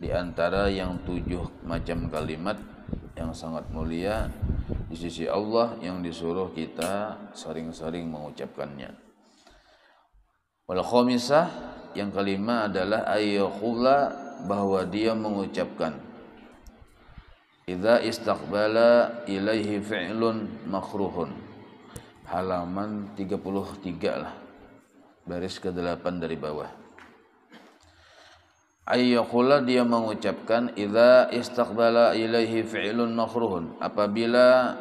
di antara yang 7 macam kalimat yang sangat mulia di sisi Allah yang disuruh kita sering-sering mengucapkannya. Wal khamisah, yang kelima adalah ayyukhula, bahwa dia mengucapkan idza istaqbala ilaihi fi'lun makruhun. Halaman 33 lah, baris ke-8 dari bawah. Ayyukhula, dia mengucapkan idza istaqbala ilaihi fi'lun makruhun, apabila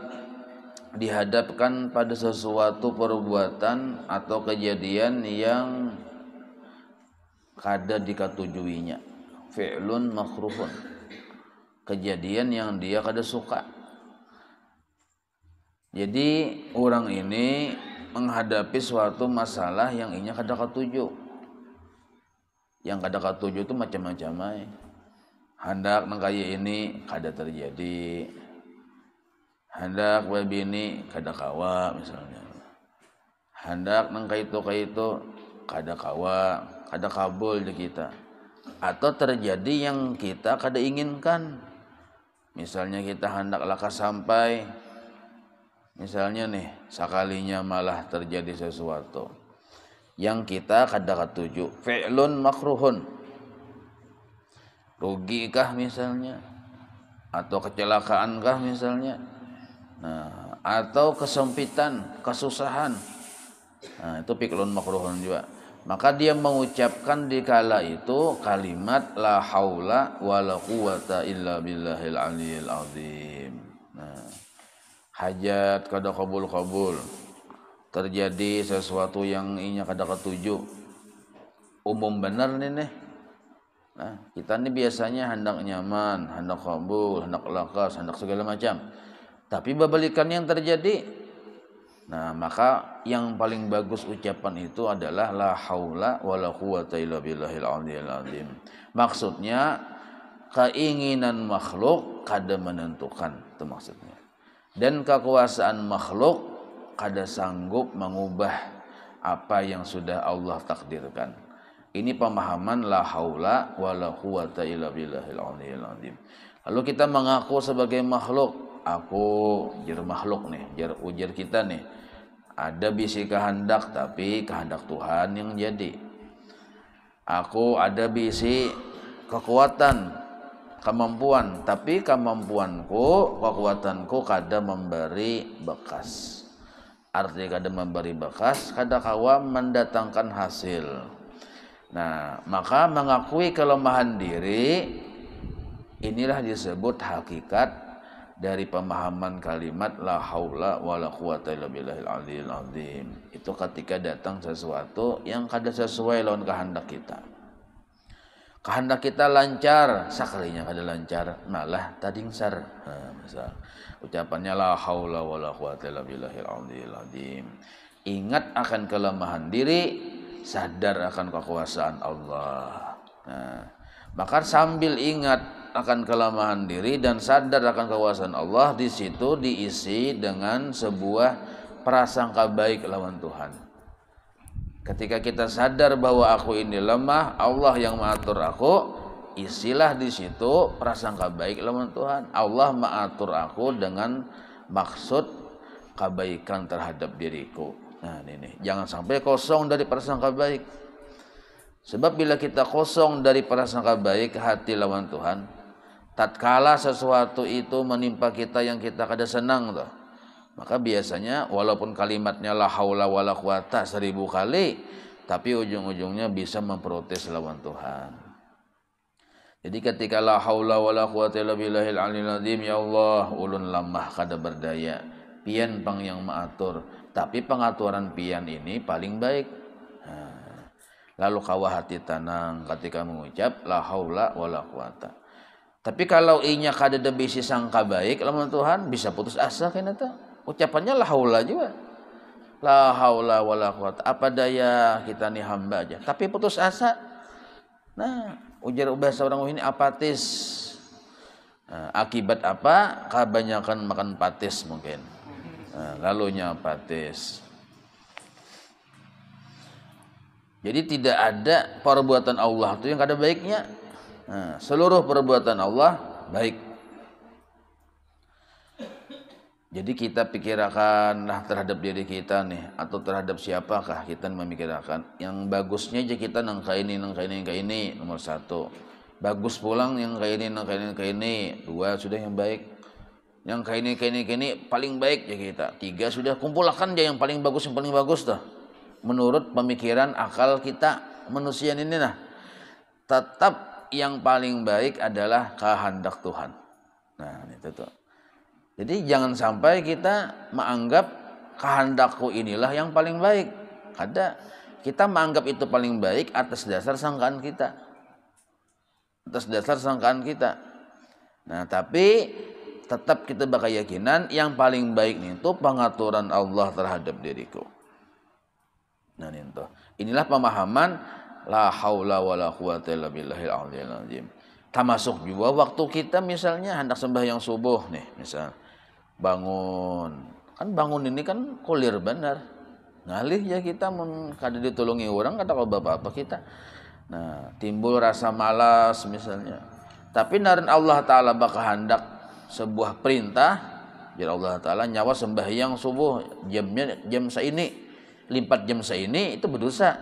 dihadapkan pada sesuatu perbuatan atau kejadian yang kada dikatujuinya. Fi'lun makruhun, kejadian yang dia kada suka. Jadi orang ini menghadapi suatu masalah yang inya kada katuju. Yang kada katuju itu macam-macam. Hendak nang kaya ini kada terjadi, hendak begini kada kawa misalnya, hendak nang kaitu kada kawa, kada kabul di kita, atau terjadi yang kita kada inginkan. Misalnya kita hendak laka sampai, misalnya nih sekalinya malah terjadi sesuatu yang kita kada katuju, fi'lun makruhun, rugi kah misalnya, atau kecelakaan kah misalnya, nah, atau kesempitan, kesusahan, nah, itu fi'lun makruhun juga. Maka dia mengucapkan di kala itu kalimat la haula wala quwata illa billahil aliyil azim. Nah, hajat kada kabul, terjadi sesuatu yang inya kada ketuju, umum benar nih. Nah, kita ini biasanya hendak nyaman, hendak kabul, hendak lakas, hendak segala macam. Tapi babalikan yang terjadi. Nah, maka yang paling bagus ucapan itu adalah la haula wala quwata illa billahil aliyil azim. Maksudnya keinginan makhluk kada menentukan, itu maksudnya. Dan kekuasaan makhluk kada sanggup mengubah apa yang sudah Allah takdirkan. Ini pemahaman la haula wala quwata illa billahil aliyil azim. Lalu kita mengaku sebagai makhluk, aku jar makhluk nih, ujar kita nih, ada bisi kehendak tapi kehendak Tuhan yang jadi. Aku ada bisi kekuatan, kemampuan, tapi kemampuanku, kekuatanku kada memberi bekas. Arti kada memberi bekas, kada kawa mendatangkan hasil. Nah, maka mengakui kelemahan diri, inilah disebut hakikat dari pemahaman kalimat la haula wala quwata illa billahil aliyil azim. Itu ketika datang sesuatu yang kada sesuai lawan kehendak kita. Kehendak kita lancar, sakalinya kada lancar malah tadingsar. Nah, misal ucapannya la haula wala quwata illa billahil aliyil azim. Ingat akan kelemahan diri, sadar akan kekuasaan Allah. Nah, maka sambil ingat akan kelemahan diri dan sadar akan kekuasaan Allah, di situ diisi dengan sebuah prasangka baik lawan Tuhan. Ketika kita sadar bahwa aku ini lemah, Allah yang mengatur aku, isilah di situ prasangka baik lawan Tuhan. Allah mengatur aku dengan maksud kebaikan terhadap diriku. Nah, ini jangan sampai kosong dari prasangka baik. Sebab bila kita kosong dari prasangka baik hati lawan Tuhan, tatkala sesuatu itu menimpa kita yang kita kada senang tuh, maka biasanya walaupun kalimatnya la haula wala quwata 1000 kali, tapi ujung-ujungnya bisa memprotes lawan Tuhan. Jadi ketika la haula wala quwata illa billahil aliyil azim, ya Allah, ulun lemah kada berdaya, pian pang yang mengatur. Tapi pengaturan pian ini paling baik. Nah, lalu kawah hati tenang ketika mengucap la haula wala quwata. Tapi kalau inya kada ada bisi sangka baik lawan Tuhan, bisa putus asa kena tuh. Ucapannya la haula juga. La haula wala quwata. Apa daya kita nih hamba aja. Tapi putus asa. Nah, ujar bahasa orang ini apatis. Nah, akibat apa? Kebanyakan makan patis mungkin. Nah, lalunya apatis. Jadi tidak ada perbuatan Allah itu yang kada baiknya. Nah, seluruh perbuatan Allah baik. Jadi kita pikirkanlah terhadap diri kita nih, atau terhadap siapakah kita memikirkan. Yang bagusnya aja kita nangka ini, nomor satu. Bagus pulang yang kayak ini, dua sudah yang baik. Yang kayak ini paling baik ya kita. Tiga sudah kumpulkan aja yang paling bagus tuh. Menurut pemikiran akal kita manusia ini nah. Tetap yang paling baik adalah kehendak Tuhan. Nah, itu tuh. Jadi jangan sampai kita menganggap kehendakku inilah yang paling baik. Kita menganggap itu paling baik atas dasar sangkaan kita. Nah, tapi tetap kita berkeyakinan yang paling baik itu pengaturan Allah terhadap diriku. Nah, itu. Inilah pemahaman la haula wala quwata illa billahil aliyil azim. Termasuk juga waktu kita misalnya hendak sembahyang subuh nih, misal bangun ini kan kulir benar ngalih ya kita kada ditolongi orang kada apa-apa kita. Nah, timbul rasa malas misalnya. Tapi naran Allah Ta'ala berkehendak sebuah perintah, jadi Allah Ta'ala nyawa sembahyang subuh jam seini, lipat jam seini itu berdosa.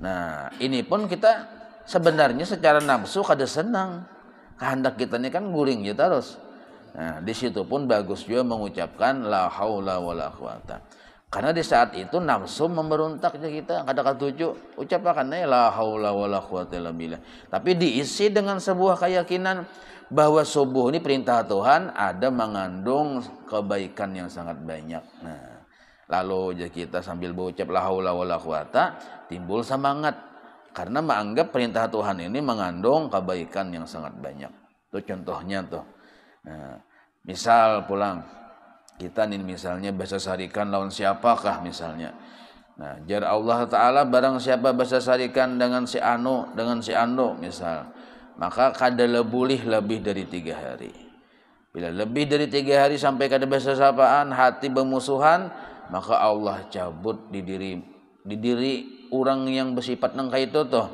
Nah, ini pun kita sebenarnya secara nafsu kada senang. Kehendak kita ini kan guring ya terus. Nah, di situ pun bagus juga mengucapkan la haula wala quwata. Karena di saat itu nafsu memberontak aja kita, kata tujuh ucapkan la haula wala quwata illa billah. Tapi diisi dengan sebuah keyakinan bahwa subuh ini perintah Tuhan ada mengandung kebaikan yang sangat banyak. Nah, lalu aja kita sambil berucap la haula wala quwata timbul semangat karena menganggap perintah Tuhan ini mengandung kebaikan yang sangat banyak. Itu contohnya tuh. Nah, misal pulang kita nih misalnya bahasa sarikan lawan siapakah misalnya. Nah, jar Allah Ta'ala barang siapa bahasa sarikan dengan si anu misal, maka kada boleh lebih dari 3 hari. Bila lebih dari 3 hari sampai kada bahasa sapaan, hati bermusuhan, maka Allah cabut di diri orang yang bersifat nangka itu tuh.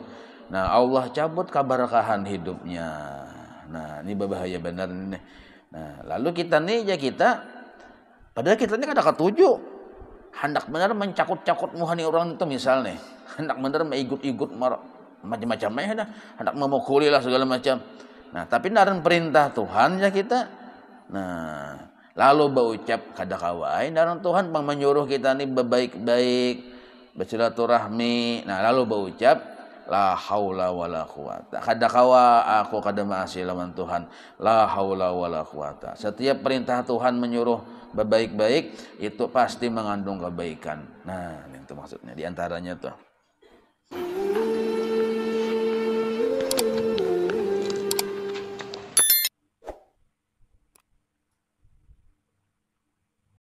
Nah, Allah cabut keberkahan hidupnya. Nah, ini berbahaya benar nih. Nah, lalu kita padahal kita ini kada ketujuh. Hendak benar mencakut-cakut muhani orang itu misalnya. Hendak benar meigut-igut macam-macam ya, hendak memukuli lah segala macam. Nah, tapi naran perintah Tuhan ya kita. Nah, lalu berucap kada kawai naran Tuhan menyuruh kita ini berbaik-baik, bersilaturahmi. Nah, lalu berucap la haula wala quwata. Kada kawa aku kada maasi lawan Tuhan. La haula wala quwata. Setiap perintah Tuhan menyuruh berbaik-baik itu pasti mengandung kebaikan. Nah, itu maksudnya di antaranya tuh.